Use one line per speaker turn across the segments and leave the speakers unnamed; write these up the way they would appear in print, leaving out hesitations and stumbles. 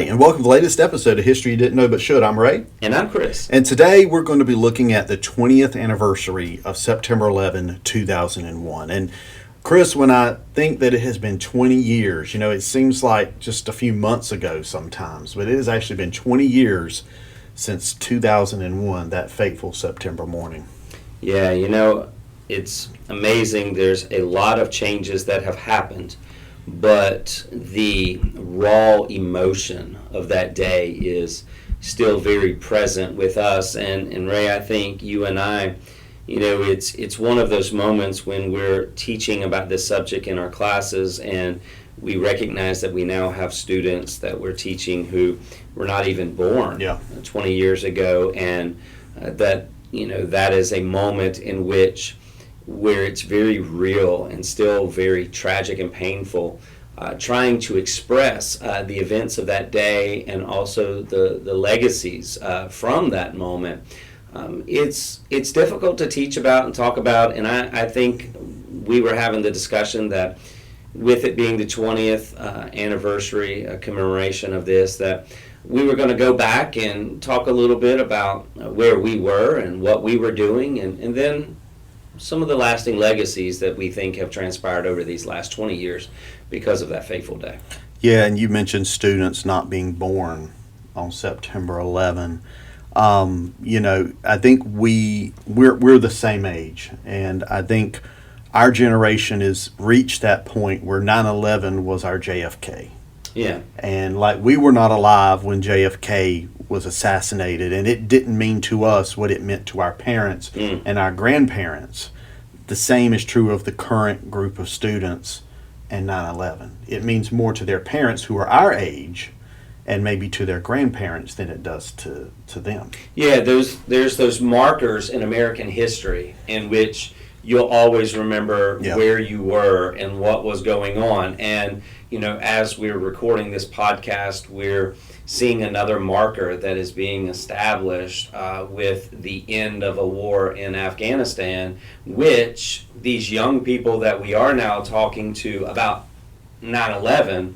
and welcome to the latest episode of History You Didn't Know But Should. I'm Ray.
And I'm Chris.
And today we're going to be looking at the 20th anniversary of September 11, 2001. And Chris, when I think that it has been 20 years, it seems like just a few months ago sometimes, but it has actually been 20 years since 2001, that fateful September morning.
Yeah, it's amazing. There's a lot of changes that have happened, but the raw emotion of that day is still very present with us. And Ray, I think you and I, it's one of those moments when we're teaching about this subject in our classes, and we recognize that we now have students that we're teaching who were not even born 20 years ago, and that is a moment in which where it's very real and still very tragic and painful, trying to express the events of that day and also the legacies from that moment. It's difficult to teach about and talk about, and I think we were having the discussion that with it being the 20th anniversary commemoration of this, that we were going to go back and talk a little bit about where we were and what we were doing, and then some of the lasting legacies that we think have transpired over these last 20 years because of that fateful day.
Yeah, and you mentioned students not being born on September 11. I think we're the same age, and I think our generation has reached that point where 9/11 was our JFK.
Yeah.
And we were not alive when JFK was assassinated, and it didn't mean to us what it meant to our parents and our grandparents. The same is true of the current group of students and 9/11. It means more to their parents who are our age and maybe to their grandparents than it does to them.
Yeah, there's those markers in American history in which you'll always remember where you were and what was going on. And, as we're recording this podcast, we're seeing another marker that is being established with the end of a war in Afghanistan, which these young people that we are now talking to about 9/11,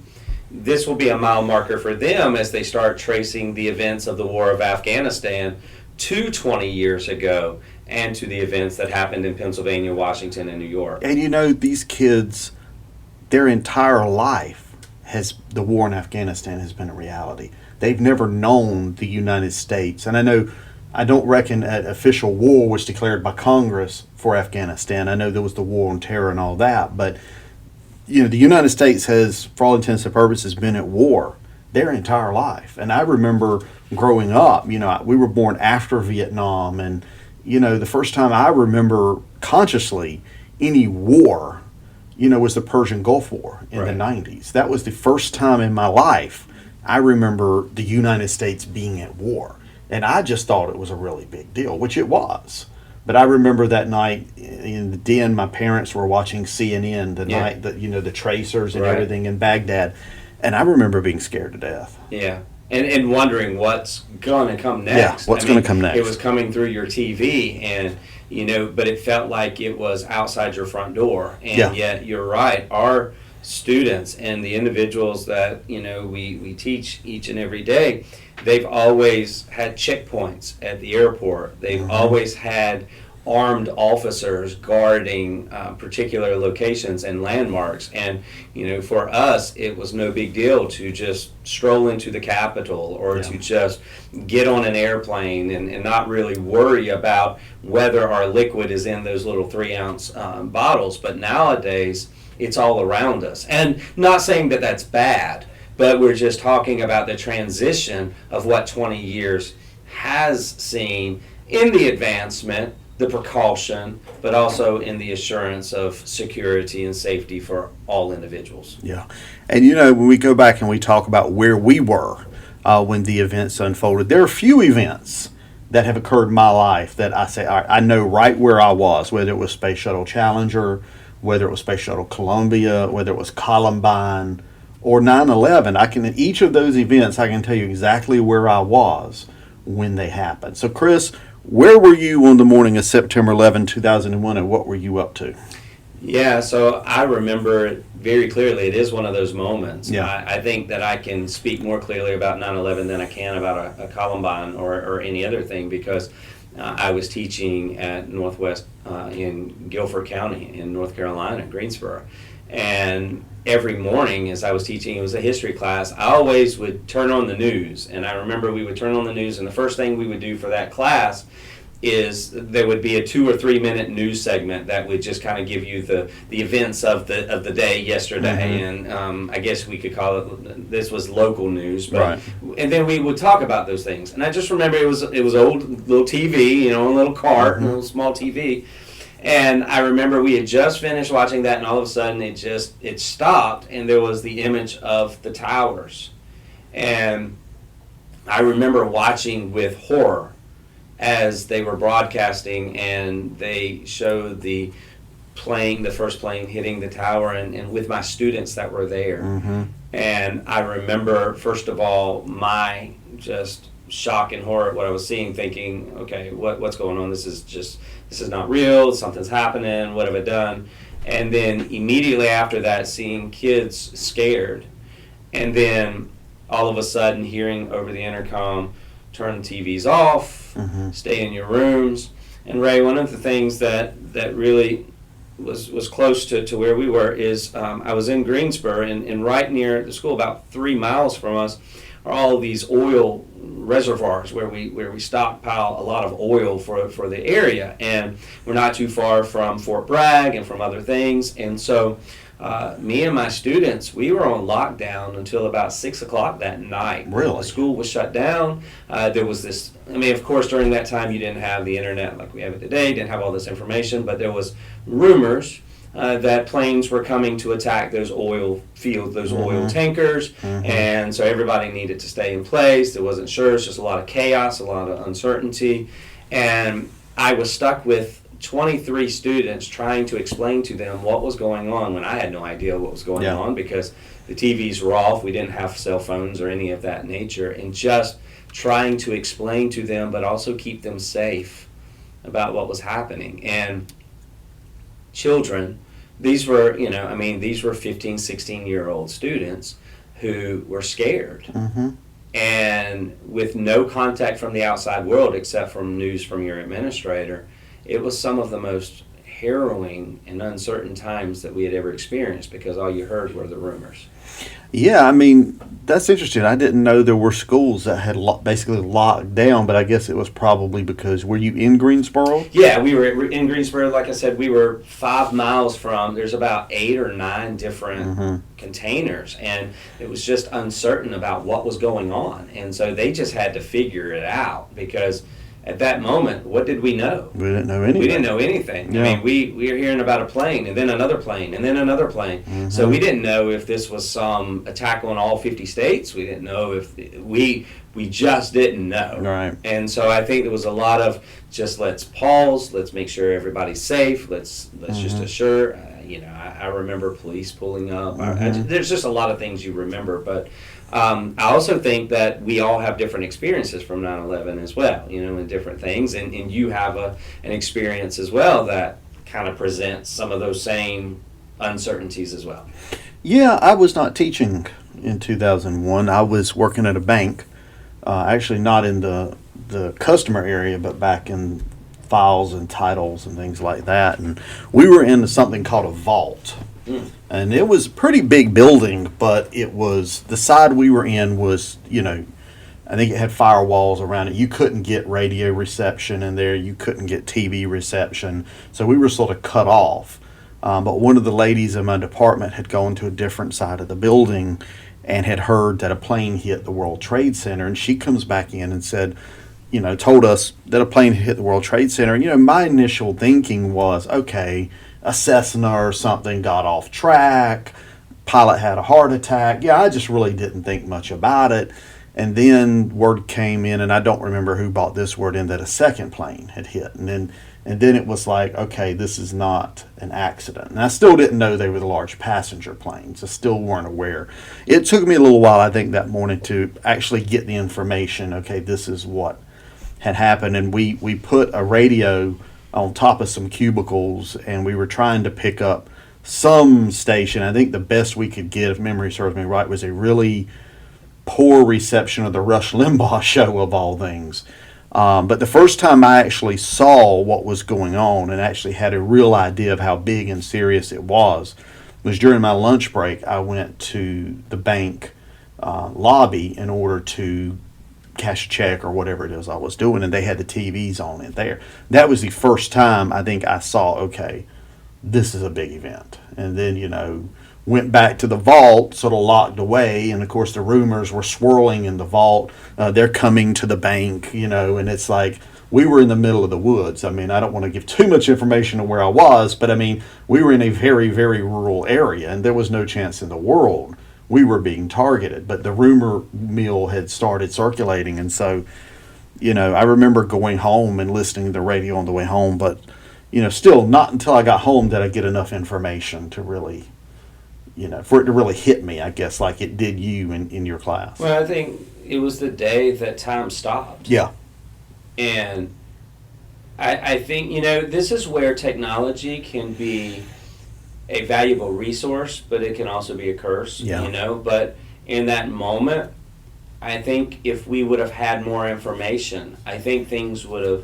this will be a mile marker for them as they start tracing the events of the war of Afghanistan to 20 years ago and to the events that happened in Pennsylvania, Washington, and New York.
And these kids, their entire life the war in Afghanistan has been a reality. They've never known the United States. And I don't reckon an official war was declared by Congress for Afghanistan. I know there was the war on terror and all that, but the United States has, for all intents and purposes, been at war their entire life. And I remember growing up, we were born after Vietnam, and the first time I remember consciously any war, was the Persian Gulf War in the 90s. That was the first time in my life I remember the United States being at war. And I just thought it was a really big deal, which it was. But I remember that night in the den, my parents were watching CNN the night that, the tracers and everything in Baghdad. And I remember being scared to death.
Yeah. And wondering what's going to come next.
Yeah, what's going to come next.
It was coming through your TV, and but it felt like it was outside your front door. And yet, you're right, our students and the individuals that we teach each and every day, they've always had checkpoints at the airport. They've always had armed officers guarding particular locations and landmarks. And, for us, it was no big deal to just stroll into the Capitol or to just get on an airplane and not really worry about whether our liquid is in those little 3-ounce bottles. But nowadays, it's all around us. And not saying that that's bad, but we're just talking about the transition of what 20 years has seen in the advancement, the precaution, but also in the assurance of security and safety for all individuals.
Yeah. And when we go back and we talk about where we were when the events unfolded, there are a few events that have occurred in my life that I say, all right, I know right where I was, whether it was Space Shuttle Challenger, whether it was Space Shuttle Columbia, whether it was Columbine or 9/11. In each of those events, I can tell you exactly where I was when they happened. So Chris, where were you on the morning of September 11, 2001, and what were you up to?
Yeah, so I remember it very clearly. It is one of those moments.
Yeah.
I think that I can speak more clearly about 9/11 than I can about a Columbine or any other thing, because I was teaching at Northwest in Guilford County in North Carolina, Greensboro. And every morning as I was teaching, it was a history class, I always would turn on the news. And I remember we would turn on the news, and the first thing we would do for that class is there would be a 2 or 3 minute news segment that would just kind of give you the events of the day yesterday. And I guess we could call it, this was local news, but
Right.
and then we would talk about those things. And I just remember it was old little TV, a little cart, a little small TV. And I remember we had just finished watching that, and all of a sudden it stopped, and there was the image of the towers. And I remember watching with horror as they were broadcasting, and they showed the first plane hitting the tower, and with my students that were there. And I remember, first of all, my just shock and horror at what I was seeing, thinking, okay, what's going on? This is not real. Something's happening. What have I done? And then immediately after that, seeing kids scared, and then all of a sudden hearing over the intercom, turn the TVs off, stay in your rooms. And Ray, one of the things that really was close to where we were is I was in Greensboro, and right near the school, about 3 miles from us, are all of these oil reservoirs where we stockpile a lot of oil for the area. And we're not too far from Fort Bragg and from other things. And so me and my students, we were on lockdown until about 6 o'clock that night.
Really?
The school was shut down. There was this, of course, during that time you didn't have the internet like we have it today, didn't have all this information, but there was rumors that planes were coming to attack those oil fields, those oil tankers, and so everybody needed to stay in place. There wasn't sure, it's just a lot of chaos, a lot of uncertainty, and I was stuck with 23 students trying to explain to them what was going on when I had no idea what was going on, because the TVs were off, we didn't have cell phones or any of that nature, and just trying to explain to them but also keep them safe about what was happening. And children, these were 15, 16-year-old students who were scared, and with no contact from the outside world except from news from your administrator. It was some of the most harrowing and uncertain times that we had ever experienced, because all you heard were the rumors.
Yeah, that's interesting. I didn't know there were schools that had basically locked down, but I guess it was probably because, were you in Greensboro?
Yeah, we were in Greensboro. Like I said, we were 5 miles from, there's about 8 or 9 different containers, and it was just uncertain about what was going on. And so they just had to figure it out, because at that moment, what did we know?
We didn't know anything.
We didn't know anything.
Yeah.
We were hearing about a plane, and then another plane, and then another plane. So we didn't know if this was some attack on all 50 states. We didn't know if we just didn't know.
Right.
And so I think there was a lot of just, let's pause, let's make sure everybody's safe, let's just assure. I remember police pulling up. There's just a lot of things you remember, but I also think that we all have different experiences from 9/11 as well, in different things, and you have an experience as well that kind of presents some of those same uncertainties as well.
Yeah, I was not teaching in 2001. I was working at a bank, actually not in the customer area, but back in files and titles and things like that. And we were in something called a vault. And it was a pretty big building, but it was, the side we were in was, I think it had firewalls around it. You couldn't get radio reception in there. You couldn't get TV reception. So we were sort of cut off. But one of the ladies in my department had gone to a different side of the building and had heard that a plane hit the World Trade Center. And she comes back in and said, told us that a plane hit the World Trade Center. And, my initial thinking was, okay, a Cessna or something got off track, pilot had a heart attack. Yeah, I just really didn't think much about it. And then word came in, and I don't remember who brought this word in, that a second plane had hit. And then it was like, okay, this is not an accident. And I still didn't know they were the large passenger planes. I still weren't aware. It took me a little while, I think, that morning to actually get the information. Okay, this is what had happened. And we put a radio on top of some cubicles, and we were trying to pick up some station. I think the best we could get, if memory serves me right, was a really poor reception of the Rush Limbaugh show, of all things. But the first time I actually saw what was going on and actually had a real idea of how big and serious it was during my lunch break. I went to the bank lobby in order to cash a check or whatever it is I was doing, and they had the TVs on it there. That was the first time I think I saw, okay, this is a big event. And then, went back to the vault, sort of locked away, and of course the rumors were swirling in the vault. They're coming to the bank, and it's like we were in the middle of the woods. I mean, I don't want to give too much information on where I was, but I mean, we were in a very, very rural area, and there was no chance in the world we were being targeted. But the rumor mill had started circulating, and so, I remember going home and listening to the radio on the way home, but, still not until I got home did I get enough information to really, for it to really hit me, I guess, like it did you in your class.
Well, I think it was the day that time stopped.
Yeah.
And I think, this is where technology can be a valuable resource, but it can also be a curse, But in that moment, I think if we would have had more information, I think things would have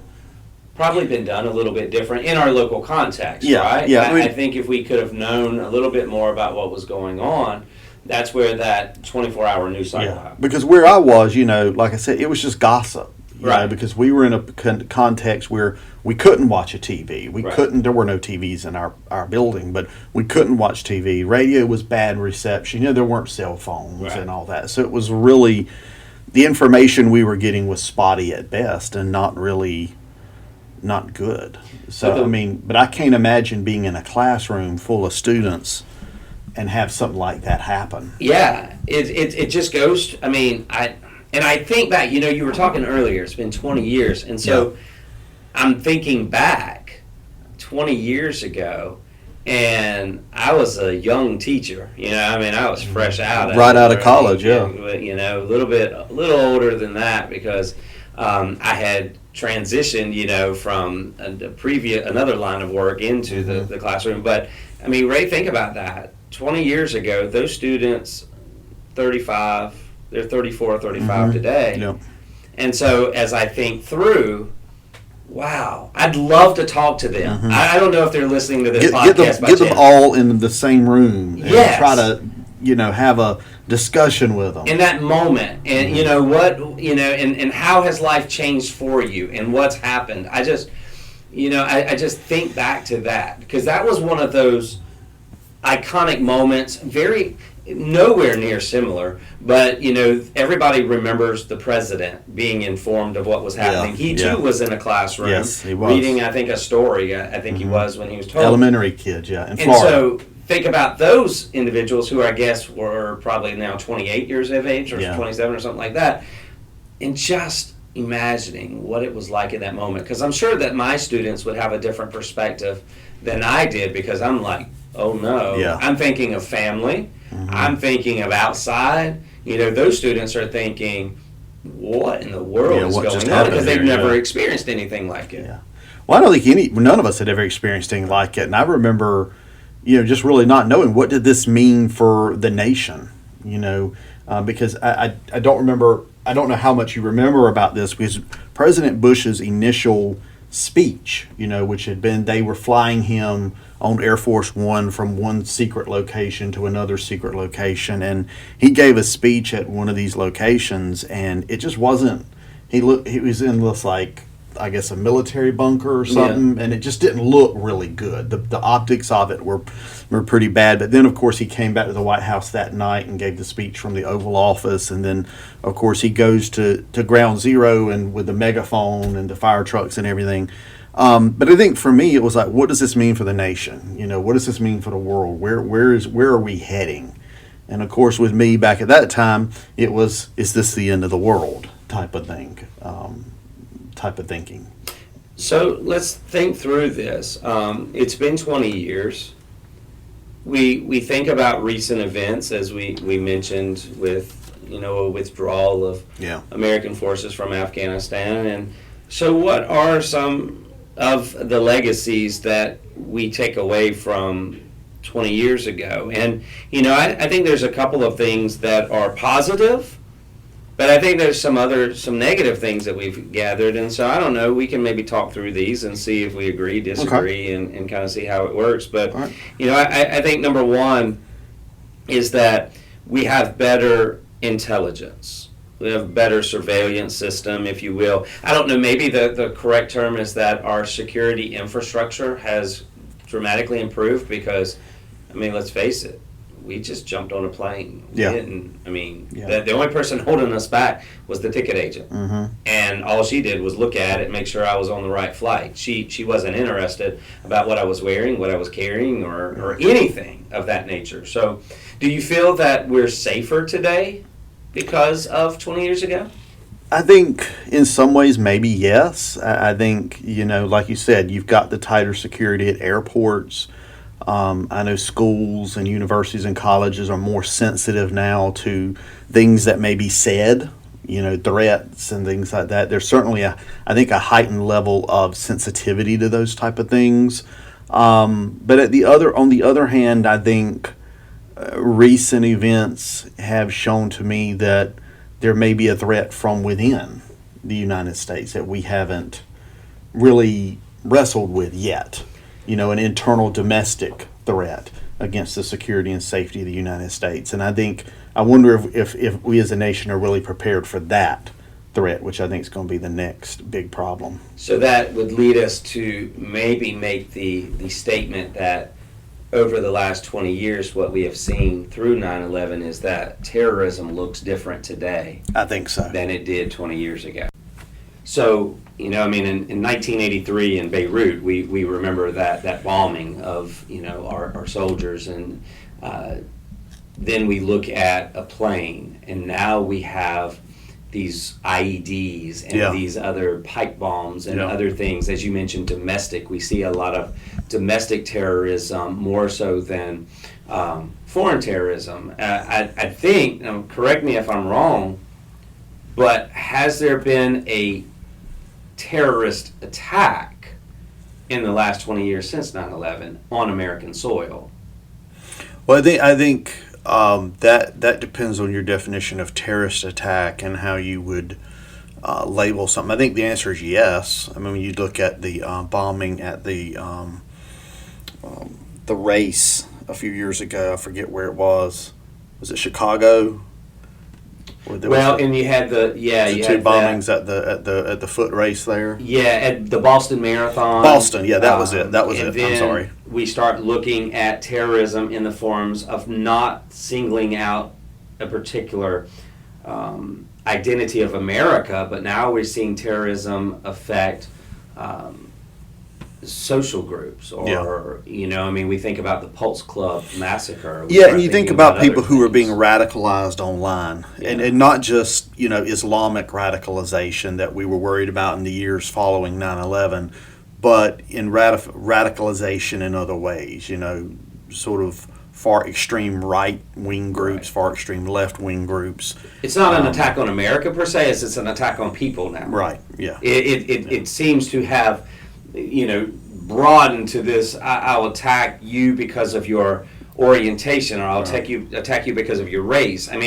probably been done a little bit different in our local context, right?
Yeah.
I think if we could have known a little bit more about what was going on, that's where that 24-hour news cycle happened.
Because where I was, like I said, it was just gossip.
Right.
Because we were in a context where we couldn't watch a TV. We couldn't. There were no TVs in our building, but we couldn't watch TV. Radio was bad reception. There weren't cell phones and all that. So it was really, the information we were getting was spotty at best and not good. So but I can't imagine being in a classroom full of students and have something like that happen.
Yeah, it just goes. I think back, you were talking earlier, it's been 20 years. And so I'm thinking back 20 years ago, and I was a young teacher. I was fresh out.
Right out of college,
a little older than that because I had transitioned, from another line of work into the classroom. But, Ray, think about that. 20 years ago, those students, 35, they're 34 or 35 today.
Yep.
And so as I think through, wow, I'd love to talk to them. I don't know if they're listening to this podcast.
Get them all in the same room and try to, have a discussion with them.
In that moment. And and how has life changed for you and what's happened? I just think back to that because that was one of those iconic moments, very nowhere near similar, but everybody remembers the president being informed of what was happening. He too was in a classroom.
Yes, he was.
Reading, I think, a story. I think he was when he was told.
Elementary kids, in Florida.
And so think about those individuals who I guess were probably now 28 years of age or 27 or something like that, and just imagining what it was like in that moment. Because I'm sure that my students would have a different perspective than I did because I'm like, oh no.
Yeah.
I'm thinking of family. I'm thinking of outside. Those students are thinking, what in the world is going on? Because they've never experienced anything like it.
Yeah. Well, I don't think none of us had ever experienced anything like it. And I remember, just really not knowing what did this mean for the nation, because I don't remember, I don't know how much you remember about this because President Bush's initial speech, which had been, they were flying him on Air Force One from one secret location to another secret location, and he gave a speech at one of these locations, and it just wasn't. He was in this I guess a military bunker or something, and it just didn't look really good. The optics of it were pretty bad. But then, of course, he came back to the White House that night and gave the speech from the Oval Office, and then, of course, he goes to Ground Zero and with the megaphone and the fire trucks and everything. But I think for me, it was like, what does this mean for the nation? What does this mean for the world? Where are we heading? And of course, with me back at that time, it was, is this the end of the world type of thing, type of thinking.
So let's think through this. It's been 20 years. We think about recent events, as we mentioned, with a withdrawal of American forces from Afghanistan. And so what are some of the legacies that we take away from 20 years ago. And, I think there's a couple of things that are positive, but I think there's some negative things that we've gathered. And so I don't know, we can maybe talk through these and see if we agree, disagree, and kind of see how it works. But,
All right.
I think number one is that we have better intelligence. We have a better surveillance system, if you will. I don't know, maybe the correct term is that our security infrastructure has dramatically improved because, let's face it, we just jumped on a plane. We
Yeah.
didn't.
Yeah.
The only person holding us back was the ticket agent.
Mm-hmm.
And all she did was look at it, make sure I was on the right flight. She wasn't interested about what I was wearing, what I was carrying, or anything of that nature. So do you feel that we're safer today because of 20 years ago?
I think in some ways maybe yes. I think, like you said, you've got the tighter security at airports. I know schools and universities and colleges are more sensitive now to things that may be said, threats and things like that. There's certainly I think a heightened level of sensitivity to those type of things. But on the other hand, I think recent events have shown to me that there may be a threat from within the United States that we haven't really wrestled with yet. An internal domestic threat against the security and safety of the United States. And I wonder if we as a nation are really prepared for that threat, which I think is going to be the next big problem.
So that would lead us to maybe make the statement that over the last 20 years, what we have seen through 9/11 is that terrorism looks different today
I think so.
than it did 20 years ago. So, in 1983 in Beirut, we remember that bombing of, our soldiers. And then we look at a plane, and now we have these IEDs and these other pipe bombs and other things. As you mentioned, domestic. We see a lot of domestic terrorism more so than foreign terrorism. I think, correct me if I'm wrong, but has there been a terrorist attack in the last 20 years since 9/11 on American soil?
Well, I think that depends on your definition of terrorist attack and how you would label something. I think the answer is yes. When you look at the bombing at the race a few years ago, I forget where it was. Was it Chicago?
And you had the
two bombings at the foot race there.
Yeah, at the Boston Marathon.
Boston, yeah, that was it. That was it. I'm sorry.
We start looking at terrorism in the forms of not singling out a particular identity of America, but now we're seeing terrorism affect social groups, or we think about the Pulse Club massacre.
And you think about people who are being radicalized online, and not just Islamic radicalization that we were worried about in the years following 9/11, but in radicalization in other ways. Sort of far extreme right wing groups, far extreme left wing groups.
It's not an attack on America per se; it's an attack on people now.
Right. Yeah.
It seems to have broadened to this. I'll attack you because of your orientation, or I'll attack you because of your race.
Or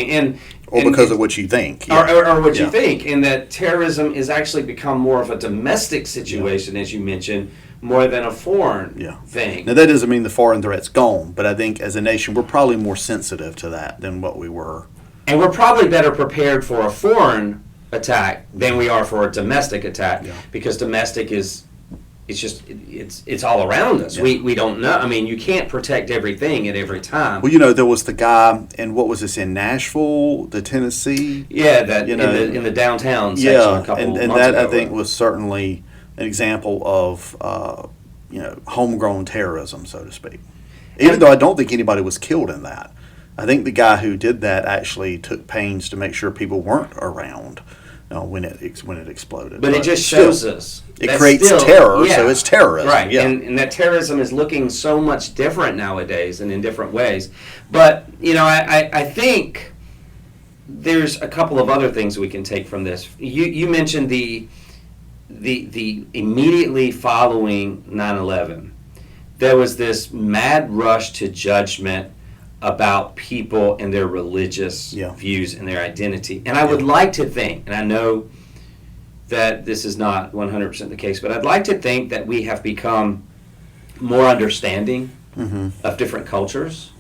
because of what you think.
Or what you think. And that terrorism has actually become more of a domestic situation, as you mentioned, more than a foreign thing.
Now, that doesn't mean the foreign threat's gone, but I think as a nation, we're probably more sensitive to that than what we were.
And we're probably better prepared for a foreign attack than we are for a domestic attack, because domestic is... It's all around us. We don't know. You can't protect everything at every time.
Well, there was the guy, and what was this, in Nashville, Tennessee?
Yeah, that in the downtown section a couple
and
months
that
ago.
I think was certainly an example of homegrown terrorism, so to speak. Even though I don't think anybody was killed in that. I think the guy who did that actually took pains to make sure people weren't around when it exploded.
But it just shows us.
It creates terror, so it's terrorism.
Right,
yeah.
And that terrorism is looking so much different nowadays and in different ways. But, I think there's a couple of other things we can take from this. You mentioned the the immediately following 9/11, there was this mad rush to judgment about people and their religious
Yeah.
views and their identity. And I would like to think, and I know that this is not 100% the case, but I'd like to think that we have become more understanding of different cultures,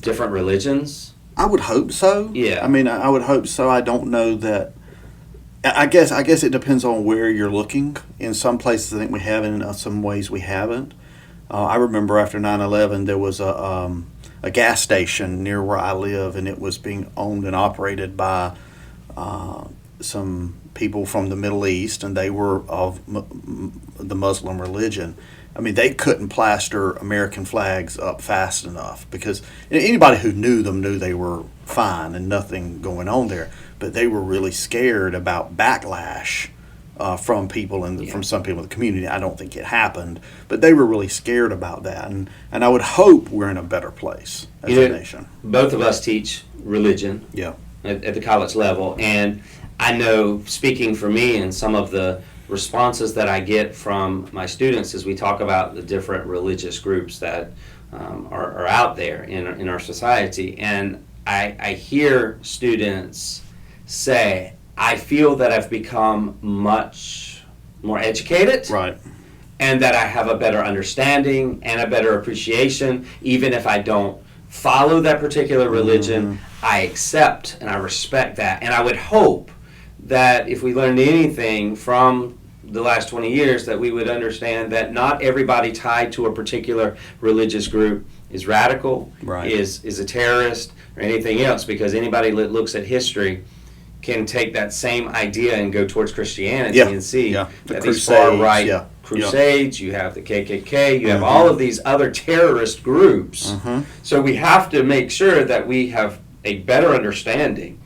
different religions.
I would hope so.
Yeah.
I mean, I would hope so. I don't know that. I guess it depends on where you're looking. In some places, I think we have, and in some ways we haven't. I remember after 9/11, there was a gas station near where I live, and it was being owned and operated by some people from the Middle East, and they were of the Muslim religion. I mean, they couldn't plaster American flags up fast enough because anybody who knew them knew they were fine and nothing going on there. But they were really scared about backlash from people and from some people in the community. I don't think it happened, but they were really scared about that. And I would hope we're in a better place as a nation.
Both of us teach religion
Yeah.
at the college level, and I know, speaking for me, and some of the responses that I get from my students as we talk about the different religious groups that are out there in our society, and I hear students say, I feel that I've become much more educated,
Right.
and that I have a better understanding and a better appreciation, even if I don't follow that particular religion. I accept and I respect that, and I would hope that if we learned anything from the last 20 years, that we would understand that not everybody tied to a particular religious group is radical,
Right.
is a terrorist, or anything else, because anybody that looks at history can take that same idea and go towards Christianity
Yeah.
and see
Yeah. The
that these
Crusades,
far-right
yeah.
crusades, you have the KKK, you have all of these other terrorist groups. So we have to make sure that we have a better understanding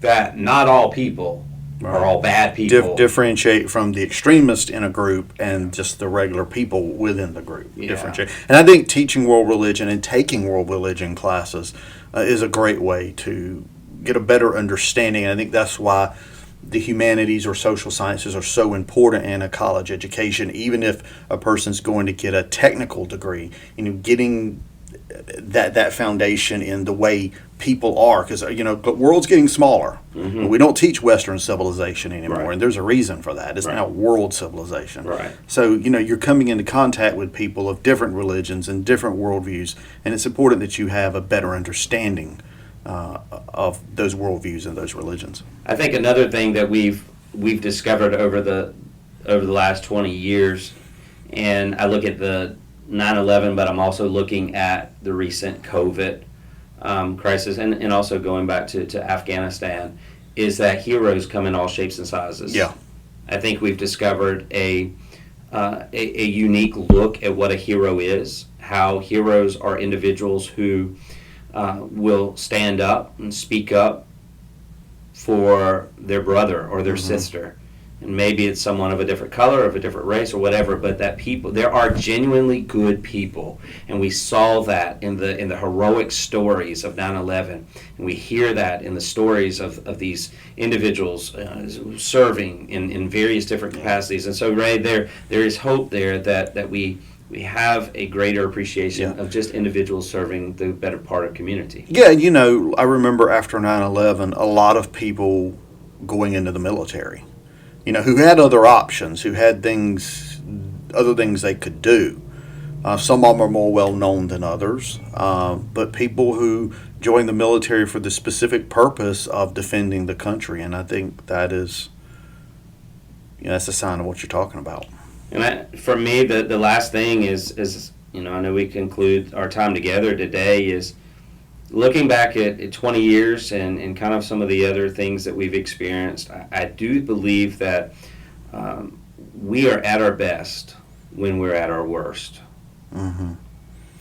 that not all people are all bad people.
Differentiate from the extremist in a group and just the regular people within the group.
Yeah.
Differentiate. And I think teaching world religion and taking world religion classes is a great way to get a better understanding. And I think that's why the humanities or social sciences are so important in a college education. Even if a person's going to get a technical degree, getting that foundation in the way people are, because the world's getting smaller. We don't teach Western civilization anymore,
Right.
and there's a reason for that. It's
Right.
now world civilization.
Right.
So you're coming into contact with people of different religions and different worldviews, and it's important that you have a better understanding of those worldviews and those religions.
I think another thing that we've discovered over the last 20 years, and I look at the 9/11, but I'm also looking at the recent COVID crisis, and also going back to Afghanistan, is that heroes come in all shapes and sizes.
Yeah.
I think we've discovered a unique look at what a hero is, how heroes are individuals who will stand up and speak up for their brother or their sister. And maybe it's someone of a different color, of a different race, or whatever, but that people, there are genuinely good people. And we saw that in the heroic stories of 9/11. And we hear that in the stories of these individuals serving in various different capacities. And so, Ray, there is hope there that we have a greater appreciation of just individuals serving the better part of community.
Yeah, I remember after 9/11, a lot of people going into the military, who had other options, who had other things they could do. Some of them are more well known than others, but people who joined the military for the specific purpose of defending the country, and I think that is, that's a sign of what you're talking about.
And for me, the last thing is I know we conclude our time together today, is looking back at 20 years and kind of some of the other things that we've experienced. I do believe that we are at our best when we're at our worst.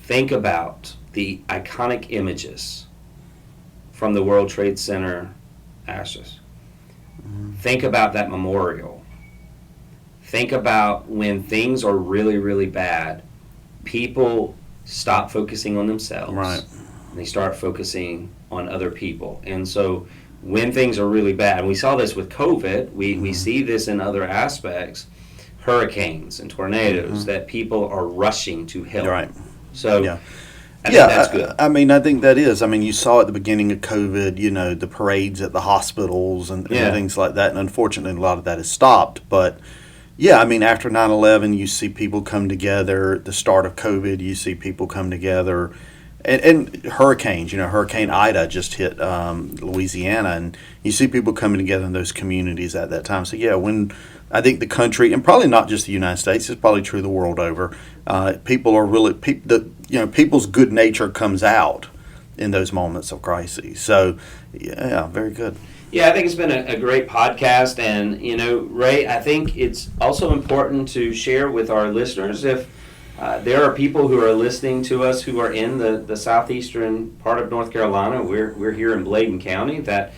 Think about the iconic images from the World Trade Center ashes. Think about that memorial. Think about when things are really, really bad, people stop focusing on themselves.
Right.
And they start focusing on other people. And so when things are really bad, and we saw this with COVID, we see this in other aspects, hurricanes and tornadoes that people are rushing to help.
Right.
So
Yeah.
I think that's good.
I mean, I think that is. I mean, you saw at the beginning of COVID, the parades at the hospitals and things like that. And unfortunately, a lot of that has stopped. But yeah, I mean, after 9/11, you see people come together. At the start of COVID, you see people come together. And hurricanes, Hurricane Ida just hit Louisiana, and you see people coming together in those communities at that time. So yeah, when I think the country, and probably not just the United States, it's probably true the world over. People are really, people's good nature comes out in those moments of crisis. So yeah, very good.
Yeah, I think it's been a great podcast, and Ray, I think it's also important to share with our listeners if there are people who are listening to us who are in the southeastern part of North Carolina. We're here in Bladen County. That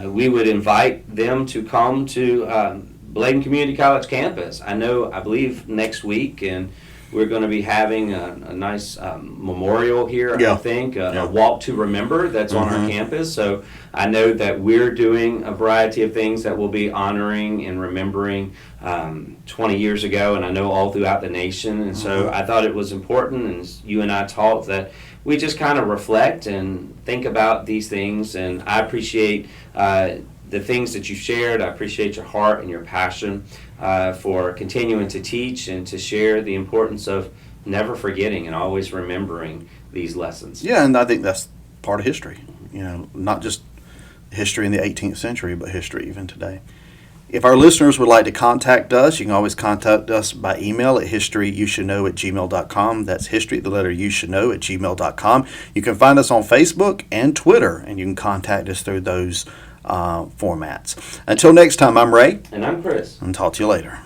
we would invite them to come to Bladen Community College campus. I believe next week, and we're going to be having a nice memorial here,
Yeah.
I think, a walk to remember that's on our campus. So I know that we're doing a variety of things that will be honoring and remembering 20 years ago, and I know all throughout the nation. And so I thought it was important, and you and I talked, that we just kind of reflect and think about these things. And I appreciate the things that you shared. I appreciate your heart and your passion for continuing to teach and to share the importance of never forgetting and always remembering these lessons.
Yeah, and I think that's part of history. Not just history in the 18th century, but history even today. If our listeners would like to contact us, you can always contact us by email at historyyoushould@gmail.com. That's history, the letter you should know, @gmail.com. You can find us on Facebook and Twitter, and you can contact us through those formats. Until next time, I'm Ray.
And I'm Chris.
And talk to you later.